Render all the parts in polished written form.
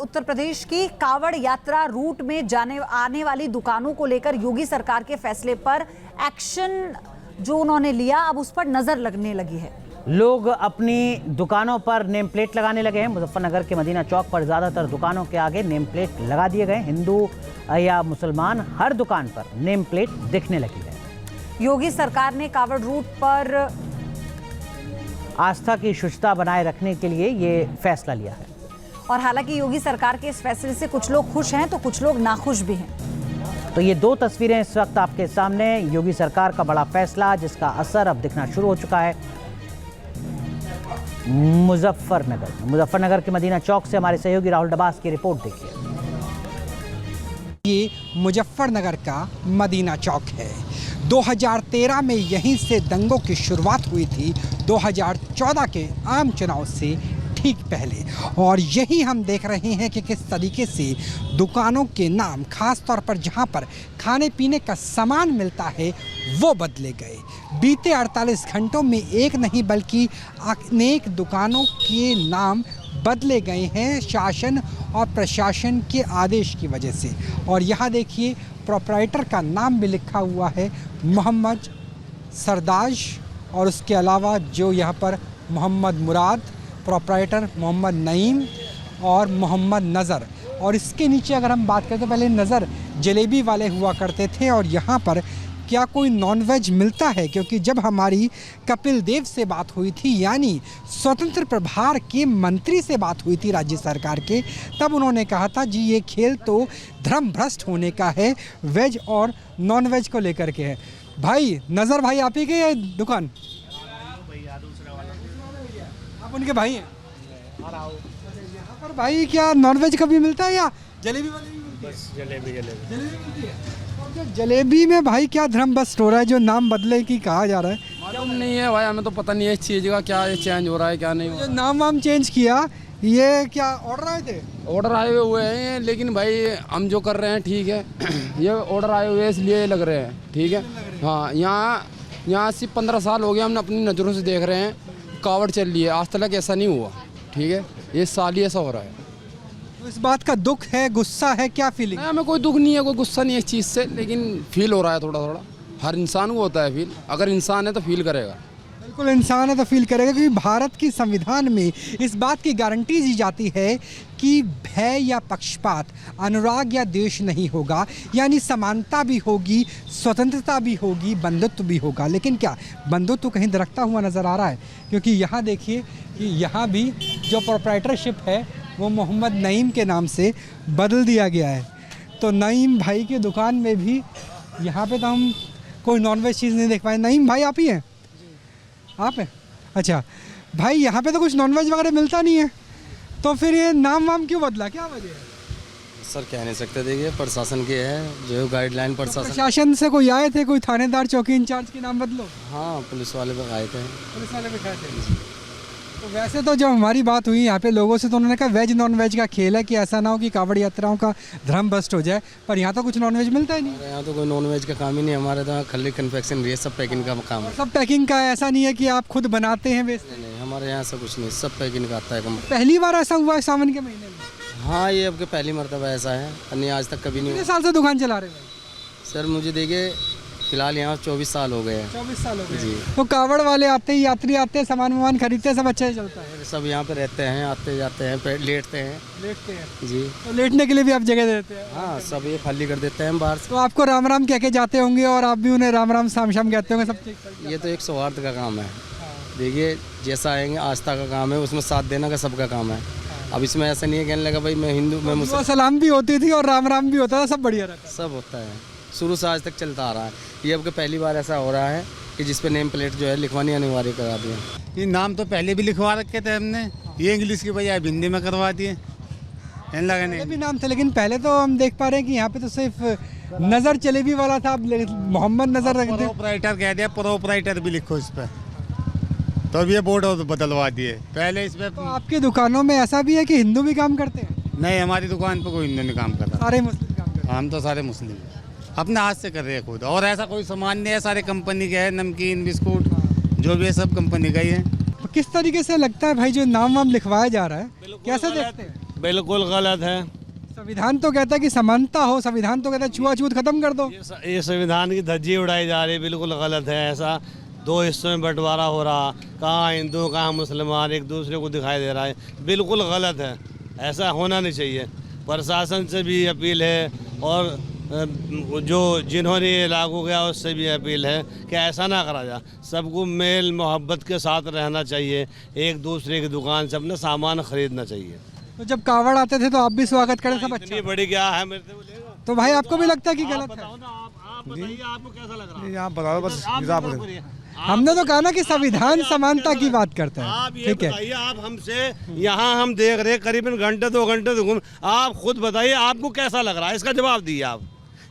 उत्तर प्रदेश की कावड़ यात्रा रूट में जाने आने वाली दुकानों को लेकर योगी सरकार के फैसले पर एक्शन जो उन्होंने लिया, अब उस पर नजर लगने लगी है। लोग अपनी दुकानों पर नेम प्लेट लगाने लगे हैं। मुजफ्फरनगर के मदीना चौक पर ज़्यादातर दुकानों के आगे नेम प्लेट लगा दिए गए। हिंदू या मुसलमान, हर दुकान पर नेम प्लेट दिखने लगी है। योगी सरकार ने कावड़ रूट पर आस्था की शुचिता बनाए रखने के लिए ये फैसला लिया है। और हालांकि योगी सरकार के इस फैसले से कुछ लोग खुश हैं तो कुछ लोग नाखुश भी हैं। तो ये दो तस्वीरें इस वक्त आपके सामने, योगी सरकार का बड़ा फैसला जिसका असर अब दिखना शुरू हो चुका है। मुजफ्फरनगर के मदीना चौक से हमारे सहयोगी राहुल डबास की रिपोर्ट देखिए। ये मुजफ्फरनगर का मदीना चौक है। 2013 में यहीं से दंगों की शुरुआत हुई थी, 2014 के आम चुनाव से ठीक पहले। और यही हम देख रहे हैं कि किस तरीके से दुकानों के नाम, खास तौर पर जहां पर खाने पीने का सामान मिलता है, वो बदले गए। बीते 48 घंटों में एक नहीं बल्कि अनेक दुकानों के नाम बदले गए हैं शासन और प्रशासन के आदेश की वजह से। और यहाँ देखिए, प्रोप्राइटर का नाम भी लिखा हुआ है मोहम्मद सरदाज, और उसके अलावा जो यहाँ पर मोहम्मद मुराद, प्रोप्राइटर मोहम्मद नईम और मोहम्मद नज़र। और इसके नीचे अगर हम बात करें तो पहले नज़र जलेबी वाले हुआ करते थे। और यहाँ पर क्या कोई नॉनवेज मिलता है? क्योंकि जब हमारी कपिल देव से बात हुई थी, यानी स्वतंत्र प्रभार के मंत्री से बात हुई थी राज्य सरकार के, तब उन्होंने कहा था जी ये खेल तो धर्म भ्रष्ट होने का है, वेज और नॉनवेज को लेकर के है। भाई नज़र भाई आप ही के ये दुकान? आप उनके भाई हैं? यहाँ पर भाई क्या नॉनवेज कभी मिलता है या जलेबी वाली भी मिलती है? बस जलेबी मिलती है। जलेबी में भाई क्या धर्म बस्ट हो रहा है जो नाम बदले की कहा जा रहा है? मालूम नहीं है भाई, हमें तो पता नहीं है इस चीज़ का क्या चेंज हो रहा है क्या नहीं हो रहा जो नाम वाम चेंज किया, ये क्या ऑर्डर आए थे? ऑर्डर आए हुए हैं, लेकिन भाई हम जो कर रहे हैं ठीक है। ये ऑर्डर आए हुए हैं इसलिए लग रहे हैं, ठीक है। हाँ, यहाँ सिर्फ 15 साल हो गए, हमने अपनी नज़रों से देख रहे हैं कावड़ चल रही है, आज तक ऐसा नहीं हुआ, ठीक है। ये साल ही ऐसा हो रहा है। तो इस बात का दुख है, गुस्सा है, क्या फीलिंग? हमें कोई दुख नहीं है, कोई गुस्सा नहीं है इस चीज़ से, लेकिन फील हो रहा है थोड़ा थोड़ा। हर इंसान को होता है फील, अगर इंसान है तो फील करेगा। बिल्कुल इंसान है तो फील करेगा, क्योंकि भारत की संविधान में इस बात की गारंटी दी जाती है कि भय या पक्षपात, अनुराग या द्वेष नहीं होगा, यानी समानता भी होगी, स्वतंत्रता भी होगी, बंधुत्व भी होगा। लेकिन क्या बंधुत्व कहीं दरकता हुआ नज़र आ रहा है? क्योंकि यहाँ देखिए कि यहाँ भी जो प्रोप्राइटरशिप है वो मोहम्मद नईम के नाम से बदल दिया गया है। तो नईम भाई की दुकान में भी यहाँ पे तो हम कोई नॉनवेज चीज़ नहीं देख पाए। नईम भाई आप ही हैं? आप हैं? अच्छा भाई, यहाँ पे तो कुछ नॉनवेज वगैरह मिलता नहीं है, तो फिर ये नाम वाम क्यों बदला, क्या वजह है? सर कह नहीं सकते, देखिए प्रशासन के है जो गाइडलाइन प्रशासन से कोई आए थे, कोई थानेदार, चौकी इंचार्ज के नाम बदलो? हाँ, पुलिस वाले पे आए थे। पुलिस वाले पे आए थे। तो वैसे तो जब हमारी बात हुई यहाँ पे लोगों से, तो उन्होंने कहा वेज नॉन वेज का खेल है, कि ऐसा ना हो कि कावड़ यात्राओं का धर्म भ्रष्ट हो जाए। पर यहाँ तो कुछ नॉन वेज मिलता ही नहीं। यहाँ तो कोई नॉन वेज का काम ही नहीं, हमारे तो खाली कन्फेक्शन ये सब पैकिंग का काम है। सब पैकिंग का है, ऐसा नहीं है कि आप खुद बनाते हैं बेचते? नहीं, हमारे यहाँ ऐसा कुछ नहीं, सब पैकिंग का आता है। पहली बार ऐसा हुआ है सावन के महीने में? हाँ, ये अब के पहली मरतबा ऐसा है, नहीं आज तक कभी नहीं। कितने साल से दुकान चला रहे हैं? सर मुझे देखिए फिलहाल यहाँ 24 साल हो गए हैं। 24 साल हो गए जी। तो कावड़ वाले आते हैं, यात्री आते हैं, सामान वामान खरीदते हैं, सब अच्छा ही चलता है? सब यहाँ पे रहते हैं, आते जाते हैं, लेटते हैं। लेटते हैं जी। तो लेटने के लिए भी आप जगह देते हैं? हाँ, सब ये खाली कर देते हैं बाहर से। तो आपको राम राम कह के जाते होंगे और आप भी उन्हें राम राम शाम शाम कहते होंगे, सब ठीक? ये तो एक सौहार्द का काम है। देखिए जैसा आएंगे, आस्था का काम है, उसमें साथ देना का सबका काम है। अब इसमें ऐसा नहीं है कहने लगा भाई मैं हिंदू, मैं मुसलमान। सलाम भी होती थी और राम राम भी होता था, सब बढ़िया रहता, सब होता है, शुरू से आज तक चलता आ रहा है। ये अब के पहली बार ऐसा हो रहा है कि जिस पे नेम प्लेट जो है लिखवानी अनिवार्य करा दिया। ये नाम तो पहले भी लिखवा रखे थे हमने, ये इंग्लिश की बजाय हिंदी में करवा दिए। भी नाम थे, लेकिन पहले तो हम देख पा रहे हैं कि यहाँ पे तो सिर्फ नज़र जलेबी वाला था, मोहम्मद नज़र रख दिया। प्रोप्राइटर कह दिया, प्रोप्राइटर भी लिखो इस पर, तो अब ये बोर्ड बदलवा दिए। पहले इसमें तो आपकी दुकानों में ऐसा भी है कि हिंदू भी काम करते हैं? नहीं, हमारी दुकान पर कोई हिंदू नहीं काम करता, सारे मुस्लिम काम करते हैं। हम तो सारे मुस्लिम अपने हाथ से कर रहे हैं खुद, और ऐसा कोई सामान नहीं है, सारे कंपनी के है, नमकीन बिस्कुट जो भी है सब कंपनी का ही है। तो किस तरीके से लगता है भाई जो नाम वाम लिखवाया जा रहा है, कैसे देखते हैं? बिल्कुल गलत है। संविधान तो कहता है कि समानता हो, संविधान तो कहता है छुआछूत खत्म कर दो। ये संविधान की धज्जी उड़ाई जा रही है, बिल्कुल गलत है। ऐसा 2 हिस्सों में बंटवारा हो रहा, कहाँ हिंदू कहाँ मुसलमान एक दूसरे को दिखाई दे रहा है, बिल्कुल गलत है। ऐसा होना नहीं चाहिए। प्रशासन से भी अपील है और जो जिन्होंने ये लागू किया उससे भी अपील है कि ऐसा ना करा जा। सबको मेल मोहब्बत के साथ रहना चाहिए, एक दूसरे की दुकान से अपना सामान खरीदना चाहिए। तो जब कावड़ आते थे तो आप भी स्वागत करें सब? अच्छा, इतनी बड़ी क्या है मेरे से बोलेगा? तो भाई आपको भी लगता है कि गलत है? आप बताइए, आपको कैसा लग रहा है? आप बताओ बस हमने तो कहा ना कि संविधान समानता की बात करता है। आप ये ठीक है, बताइए, आप हमसे यहाँ हम देख रहे हैं करीबन घंटे 2 घंटे से घूम, आप खुद बताइए आपको कैसा लग रहा है? इसका जवाब दीजिए। आप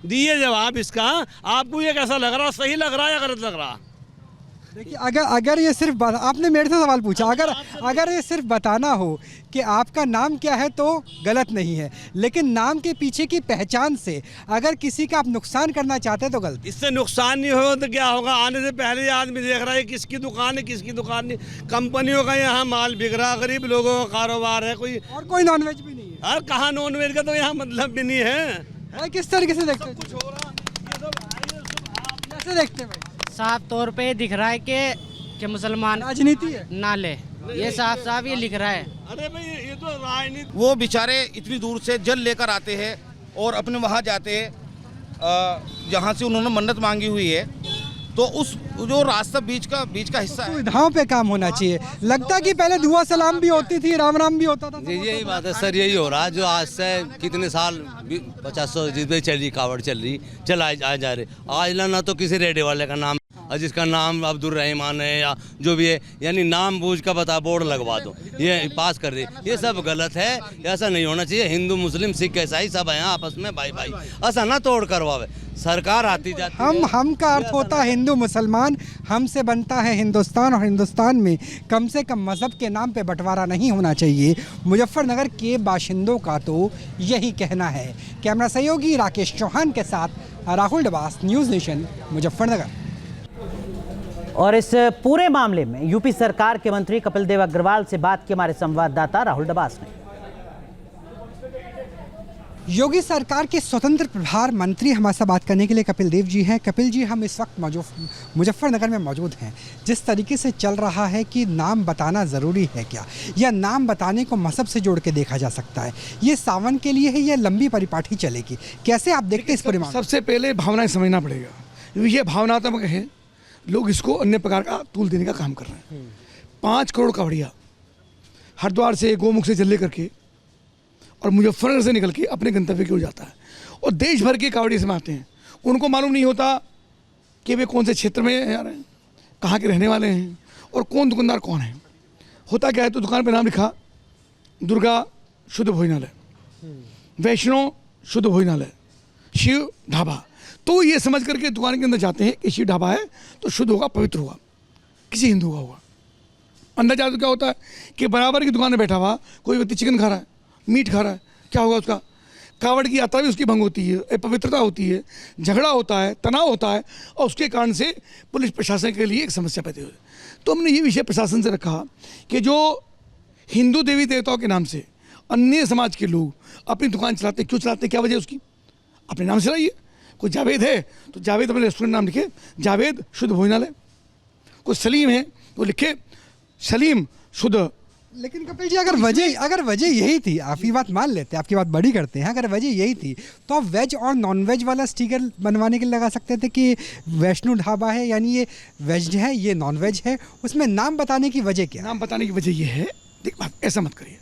दिए जवाब इसका, आपको ये कैसा लग रहा है? सही लग रहा है या गलत लग रहा है? देखिए अगर ये सिर्फ आपने मेरे से सवाल पूछा, अगर ये सिर्फ बताना हो कि आपका नाम क्या है तो गलत नहीं है, लेकिन नाम के पीछे की पहचान से अगर किसी का आप नुकसान करना चाहते हैं तो गलत। इससे नुकसान नहीं होगा तो क्या होगा? आने से पहले ही आदमी देख रहा है किसकी दुकान है किसकी दुकान नहीं। कंपनियों का यहाँ माल बिक रहा, गरीब लोगों का कारोबार है, कोई और कोई नॉनवेज भी नहीं है। और कहाँ नॉनवेज का तो यहाँ मतलब भी नहीं है। किस तरीके से देखते हैं? कुछ हो रहा कैसे देखते हैं भाई? साफ तौर पे दिख रहा है कि मुसलमान राजनीति है। ना ले, ये साफ साफ ये लिख रहा है। अरे भाई ये तो राजनीति। वो बेचारे इतनी दूर से जल लेकर आते हैं और अपने वहाँ जाते हैं जहाँ से उन्होंने मन्नत मांगी हुई है, तो उस जो रास्ता बीच का हिस्सा है, सुविधाओं पे काम होना चाहिए। लगता है कि पहले दुआ सलाम भी होती थी, राम राम भी होता था। जी यही बात है सर, यही हो रहा है जो आज से कितने साल 50 जितने चल रही कावड़ चल रही आ जा रहे। आज ना तो किसी रेडे वाले का नाम और जिसका नाम अब्दुल रहमान है या जो भी है, यानी नाम बूझ का बता बोर्ड लगवा दो, ये पास कर दे, ये सब गलत है। ऐसा नहीं होना चाहिए। हिंदू मुस्लिम सिख ईसाई सब हैं आपस में भाई भाई, ऐसा ना तोड़ करवावे। सरकार आती जाती हम का अर्थ होता है हिंदू मुसलमान, हमसे बनता है हिंदुस्तान, और हिंदुस्तान में कम से कम मज़हब के नाम पे बंटवारा नहीं होना चाहिए। मुजफ्फरनगर के बाशिंदों का तो यही कहना है। कैमरा सहयोगी राकेश चौहान के साथ राहुल डबास, न्यूज़ नेशन, मुजफ्फरनगर। और इस पूरे मामले में यूपी सरकार के मंत्री कपिल देव अग्रवाल से बात की हमारे संवाददाता राहुल डबास ने। योगी सरकार के स्वतंत्र प्रभार मंत्री हमारे साथ बात करने के लिए कपिल देव जी हैं। कपिल जी, हम इस वक्त मुजफ्फरनगर में मौजूद हैं। जिस तरीके से चल रहा है कि नाम बताना ज़रूरी है क्या, या नाम बताने को मजहब से जोड़ के देखा जा सकता है, ये सावन के लिए है या लंबी परिपाटी चलेगी? कैसे आप देखते हैं इस परिमाण? सबसे पहले भावनाएं समझना पड़ेगा। ये भावनात्मक है, लोग इसको अन्य प्रकार का तूल देने का काम कर रहे हैं। 5 करोड़ कावड़िया हरिद्वार से गोमुख से चल करके और मुजफ्फरनगर से निकल के अपने गंतव्य की ओर जाता है, और देश भर के कावड़िए इसमें आते हैं। उनको मालूम नहीं होता कि वे कौन से क्षेत्र में आ रहे हैं, कहाँ के रहने वाले हैं और कौन दुकानदार कौन है। होता क्या है, तो दुकान पे नाम लिखा दुर्गा शुद्ध भोजनालय, वैष्णो शुद्ध भोजनालय, शिव ढाबा, तो ये समझ करके दुकान के अंदर जाते हैं कि शिव ढाबा है तो शुद्ध होगा, पवित्र होगा, किसी हिंदू का होगा। अंदर जाकर क्या होता है कि बराबर की दुकान में बैठा हुआ कोई व्यक्ति चिकन खा रहा है, मीट खा रहा है, क्या होगा उसका? कावड़ की यात्रा भी उसकी भंग होती है, अपवित्रता होती है, झगड़ा होता है, तनाव होता है, और उसके कारण से पुलिस प्रशासन के लिए एक समस्या पैदा हुई। तो हमने ये विषय प्रशासन से रखा कि जो हिंदू देवी देवताओं के नाम से अन्य समाज के लोग अपनी दुकान चलाते, क्यों चलाते, क्या वजह उसकी? अपने नाम से चलाइए। कोई जावेद है तो जावेद अपने रेस्टोरेंट नाम लिखे जावेद शुद्ध भोजनालय, कोई सलीम है तो लिखे सलीम शुद्ध। लेकिन कपिल जी, अगर वजह यही थी, आप ये बात मान लेते हैं, आपकी बात बड़ी करते हैं, अगर वजह यही थी तो आप वेज और नॉन वेज वाला स्टिकर बनवाने के लिए लगा सकते थे कि वैष्णो ढाबा है, यानी ये वेज है, ये नॉन वेज है। उसमें नाम बताने की वजह क्या? नाम बताने की वजह ये है, देख बात ऐसा मत करिए,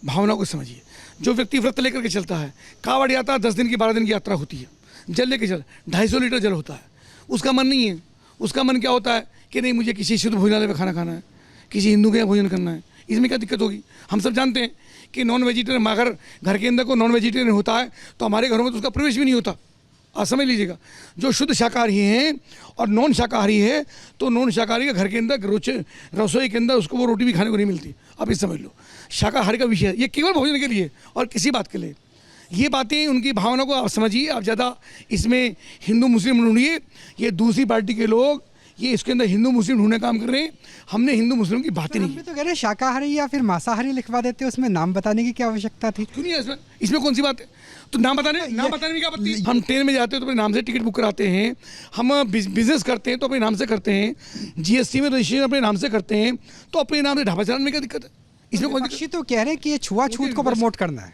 भावना को समझिए। जो व्यक्ति व्रत लेकर के चलता है, कावड़ यात्रा 10 दिन की 12 दिन की यात्रा होती है, जल लेके चल 250 लीटर जल होता है, उसका मन नहीं है। उसका मन क्या होता है कि नहीं मुझे किसी शुद्ध भोजनालय में खाना खाना है, किसी हिंदू के यहाँ भोजन करना है। इसमें क्या दिक्कत होगी? हम सब जानते हैं कि नॉन वेजिटेरियन, अगर घर के अंदर को नॉन वेजिटेरियन होता है तो हमारे घरों में तो उसका प्रवेश भी नहीं होता। आप समझ लीजिएगा, जो शुद्ध शाकाहारी हैं और नॉन शाकाहारी है, तो नॉन शाकाहारी का घर के अंदर रसोई के अंदर उसको वो रोटी भी खाने को नहीं मिलती। आप ये समझ लो, शाकाहारी का विषय ये केवल भोजन के लिए और किसी बात के लिए। ये बातें उनकी भावना को आप समझिए, आप ज़्यादा इसमें हिंदू मुस्लिम ढूंढिए। ये दूसरी पार्टी के लोग ये इसके अंदर हिंदू मुस्लिम ढूंढने का काम कर रहे हैं। हमने हिंदू मुस्लिम की बातें नहीं हम भी तो कह रहे हैं शाकाहारी या फिर मांसाहारी लिखवा देते, उसमें नाम बताने की क्या आवश्यकता थी? क्यों नहीं है इसमें कौन सी बात है? तो नाम बताने में क्या आपत्ति? हम ट्रेन में जाते हैं तो अपने नाम से टिकट बुक कराते हैं, हम बिजनेस करते हैं तो अपने नाम से करते हैं, जीएसटी में रजिस्ट्रेशन अपने नाम से करते हैं, तो अपने नाम से ढाबा चलाने में क्या दिक्कत है? इसमें कौन विपक्षी तो कह रहे हैं कि ये छुआछूत को प्रमोट करना है।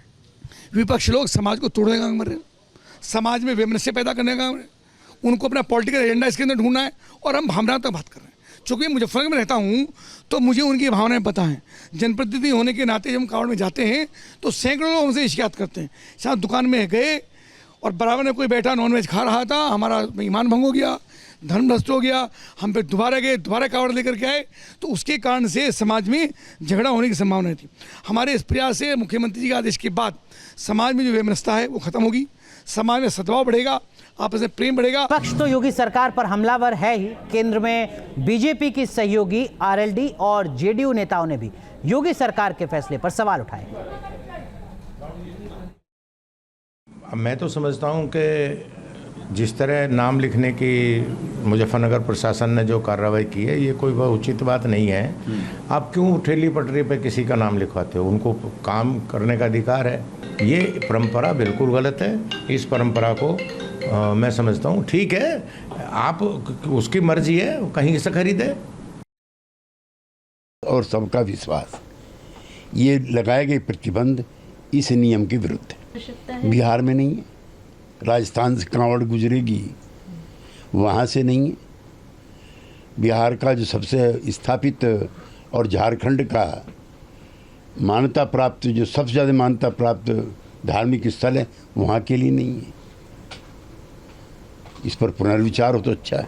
विपक्ष लोग समाज को तोड़ने का काम कर रहे हैं, समाज में वैमनस्य पैदा करने का काम है, उनको अपना पॉलिटिकल एजेंडा इसके अंदर ढूंढना है, और हम भावनात्मक बात कर रहे हैं। चूँकि मुजफ्फरनगर में रहता हूँ तो मुझे उनकी भावनाएं पता हैं। जनप्रतिनिधि होने के नाते जब हम कावड़ में जाते हैं तो सैकड़ों लोग हमसे शिकायत करते हैं, शायद दुकान में गए और बराबर में कोई बैठा नॉनवेज खा रहा था, हमारा ईमान भंग हो गया, धर्म भ्रष्ट हो गया, हम पे दोबारा गए, दोबारा कावड़ लेकर के आए, तो उसके कारण से समाज में झगड़ा होने की संभावना थी। हमारे इस प्रयास से मुख्यमंत्री जी के आदेश के बाद समाज में जो वैमनस्यता है वो खत्म होगी, समाज में सद्भाव बढ़ेगा, आपस में प्रेम बढ़ेगा। पक्ष तो योगी सरकार पर हमलावर है ही। केंद्र में बीजेपी की सहयोगी आरएलडी और जेडीयू नेताओं ने भी योगी सरकार के फैसले पर सवाल उठाए। मैं तो समझता हूं कि जिस तरह नाम लिखने की मुजफ्फरनगर प्रशासन ने जो कार्रवाई की है, ये कोई बहुत उचित बात नहीं है। आप क्यों ठेली पटरी पे किसी का नाम लिखवाते हो? उनको काम करने का अधिकार है। ये परंपरा बिल्कुल गलत है। इस परंपरा को मैं समझता हूँ ठीक है, आप उसकी मर्जी है, कहीं से खरीदे। और सबका विश्वास, ये लगाए गए प्रतिबंध इस नियम के विरुद्ध है। बिहार में नहीं है, राजस्थान से कांवड़ गुजरेगी वहाँ से नहीं है, बिहार का जो सबसे स्थापित और झारखंड का मान्यता प्राप्त, जो सबसे ज़्यादा मान्यता प्राप्त धार्मिक स्थल है, वहाँ के लिए नहीं है। इस पर पुनर्विचार हो तो अच्छा है।